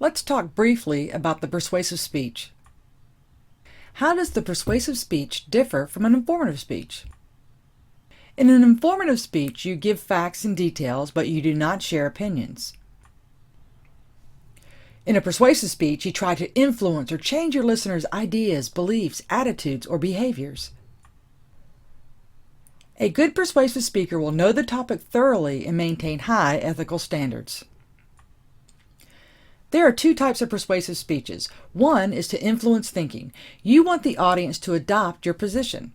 Let's talk briefly about the persuasive speech. How does the persuasive speech differ from an informative speech? In an informative speech, you give facts and details, but you do not share opinions. In a persuasive speech, you try to influence or change your listeners' ideas, beliefs, attitudes, or behaviors. A good persuasive speaker will know the topic thoroughly and maintain high ethical standards. There are two types of persuasive speeches. One is to influence thinking. You want the audience to adopt your position.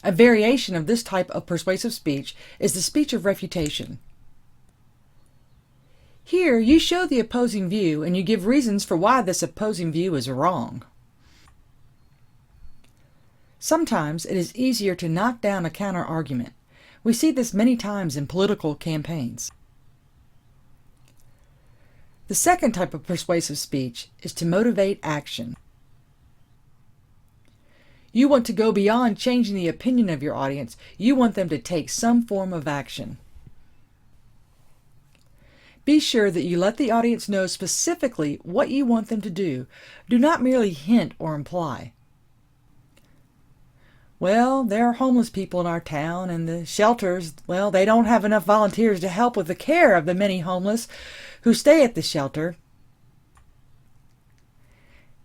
A variation of this type of persuasive speech is the speech of refutation. Here, you show the opposing view and you give reasons for why this opposing view is wrong. Sometimes it is easier to knock down a counter-argument. We see this many times in political campaigns. The second type of persuasive speech is to motivate action. You want to go beyond changing the opinion of your audience. You want them to take some form of action. Be sure that you let the audience know specifically what you want them to do. Do not merely hint or imply. Well, there are homeless people in our town, and the shelters, well, they don't have enough volunteers to help with the care of the many homeless who stay at the shelter.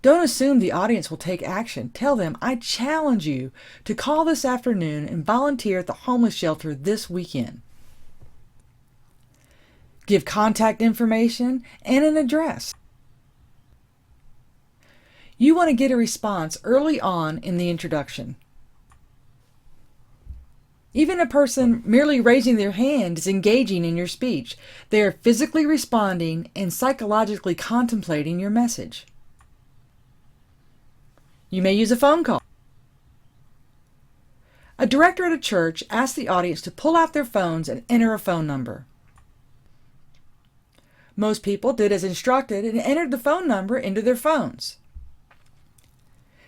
Don't assume the audience will take action. Tell them, I challenge you to call this afternoon and volunteer at the homeless shelter this weekend. Give contact information and an address. You want to get a response early on in the introduction. Even a person merely raising their hand is engaging in your speech. They are physically responding and psychologically contemplating your message. You may use a phone call. A director at a church asked the audience to pull out their phones and enter a phone number. Most people did as instructed and entered the phone number into their phones.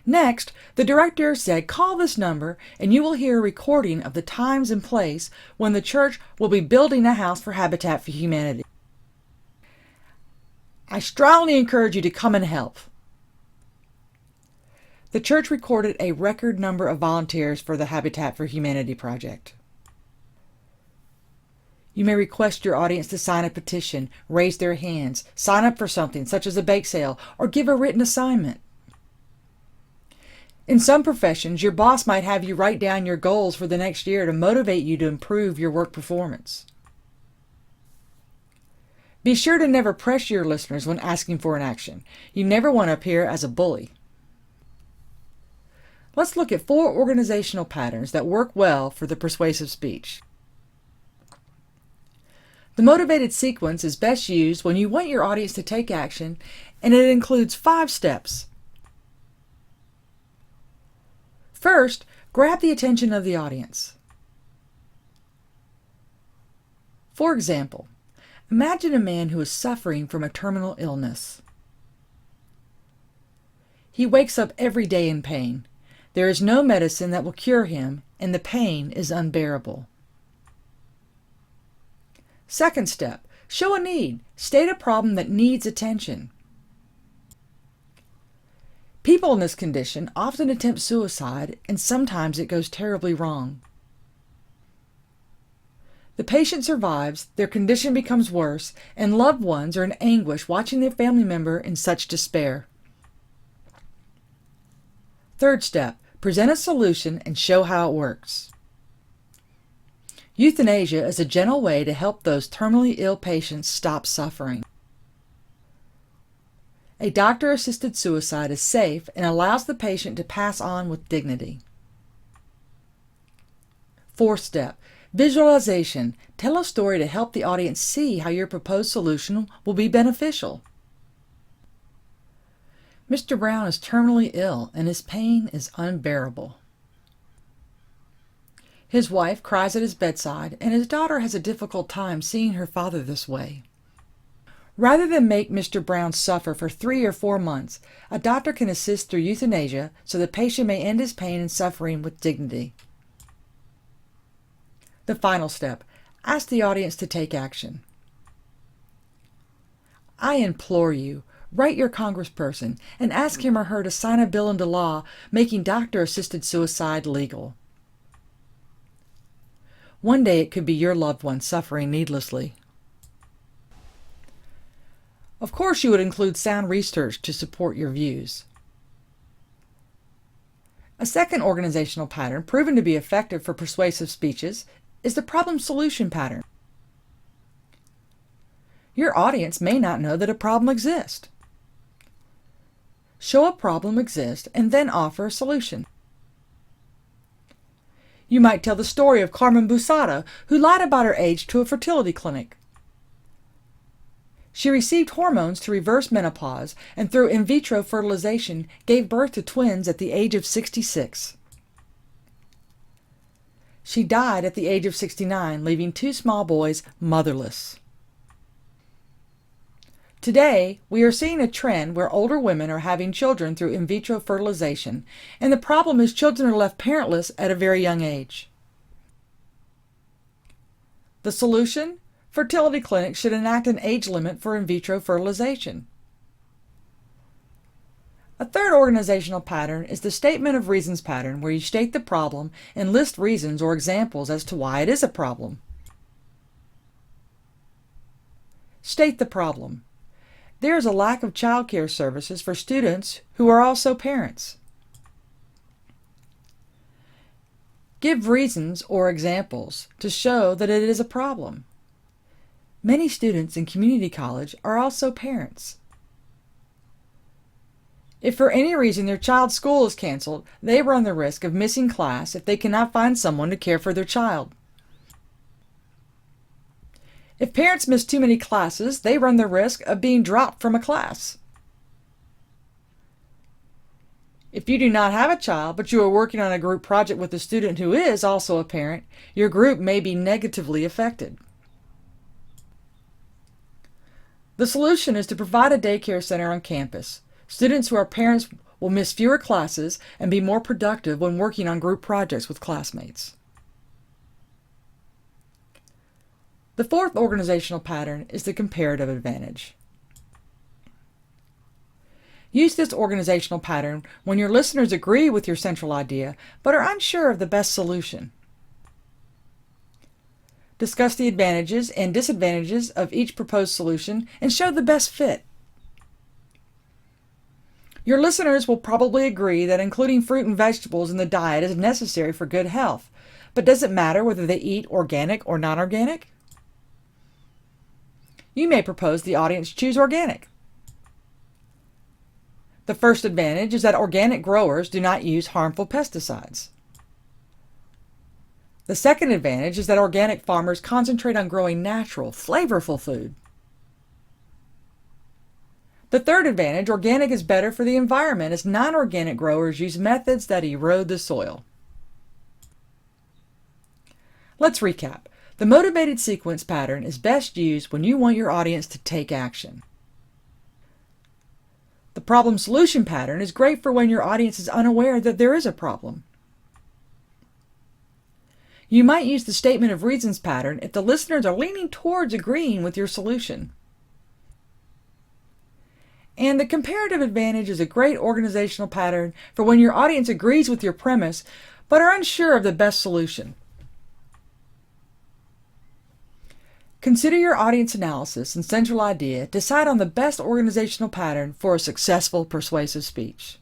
Next, the director said, call this number and you will hear a recording of the times and place when the church will be building a house for Habitat for Humanity. I strongly encourage you to come and help. The church recorded a record number of volunteers for the Habitat for Humanity project. You may request your audience to sign a petition, raise their hands, sign up for something such as a bake sale, or give a written assignment. In some professions, your boss might have you write down your goals for the next year to motivate you to improve your work performance. Be sure to never pressure your listeners when asking for an action. You never want to appear as a bully. Let's look at 4 organizational patterns that work well for the persuasive speech. The motivated sequence is best used when you want your audience to take action, and it includes 5 steps. First, grab the attention of the audience. For example, imagine a man who is suffering from a terminal illness. He wakes up every day in pain. There is no medicine that will cure him, and the pain is unbearable. Second step, show a need. State a problem that needs attention. People in this condition often attempt suicide, and sometimes it goes terribly wrong. The patient survives, their condition becomes worse, and loved ones are in anguish watching their family member in such despair. Third step, present a solution and show how it works. Euthanasia is a gentle way to help those terminally ill patients stop suffering. A doctor-assisted suicide is safe and allows the patient to pass on with dignity. Fourth step, visualization. Tell a story to help the audience see how your proposed solution will be beneficial. Mr. Brown is terminally ill and his pain is unbearable. His wife cries at his bedside, and his daughter has a difficult time seeing her father this way. Rather than make Mr. Brown suffer for 3 or 4 months, a doctor can assist through euthanasia so the patient may end his pain and suffering with dignity. The final step, ask the audience to take action. I implore you, write your congressperson and ask him or her to sign a bill into law making doctor-assisted suicide legal. One day it could be your loved one suffering needlessly. Of course, you would include sound research to support your views. A second organizational pattern proven to be effective for persuasive speeches is the problem-solution pattern. Your audience may not know that a problem exists. Show a problem exists and then offer a solution. You might tell the story of Carmen Busada, who lied about her age to a fertility clinic. She received hormones to reverse menopause and through in vitro fertilization gave birth to twins at the age of 66. She died at the age of 69, leaving two small boys motherless. Today, we are seeing a trend where older women are having children through in vitro fertilization, and the problem is children are left parentless at a very young age. The solution? Fertility clinics should enact an age limit for in vitro fertilization. A third organizational pattern is the statement of reasons pattern, where you state the problem and list reasons or examples as to why it is a problem. State the problem. There is a lack of child care services for students who are also parents. Give reasons or examples to show that it is a problem. Many students in community college are also parents. If for any reason their child's school is canceled, they run the risk of missing class if they cannot find someone to care for their child. If parents miss too many classes, they run the risk of being dropped from a class. If you do not have a child, but you are working on a group project with a student who is also a parent, your group may be negatively affected. The solution is to provide a daycare center on campus. Students who are parents will miss fewer classes and be more productive when working on group projects with classmates. The fourth organizational pattern is the comparative advantage. Use this organizational pattern when your listeners agree with your central idea but are unsure of the best solution. Discuss the advantages and disadvantages of each proposed solution and show the best fit. Your listeners will probably agree that including fruit and vegetables in the diet is necessary for good health, but does it matter whether they eat organic or non-organic? You may propose the audience choose organic. The first advantage is that organic growers do not use harmful pesticides. The second advantage is that organic farmers concentrate on growing natural, flavorful food. The third advantage, organic is better for the environment as non-organic growers use methods that erode the soil. Let's recap. The motivated sequence pattern is best used when you want your audience to take action. The problem-solution pattern is great for when your audience is unaware that there is a problem. You might use the statement of reasons pattern if the listeners are leaning towards agreeing with your solution. And the comparative advantage is a great organizational pattern for when your audience agrees with your premise but are unsure of the best solution. Consider your audience analysis and central idea. Decide on the best organizational pattern for a successful persuasive speech.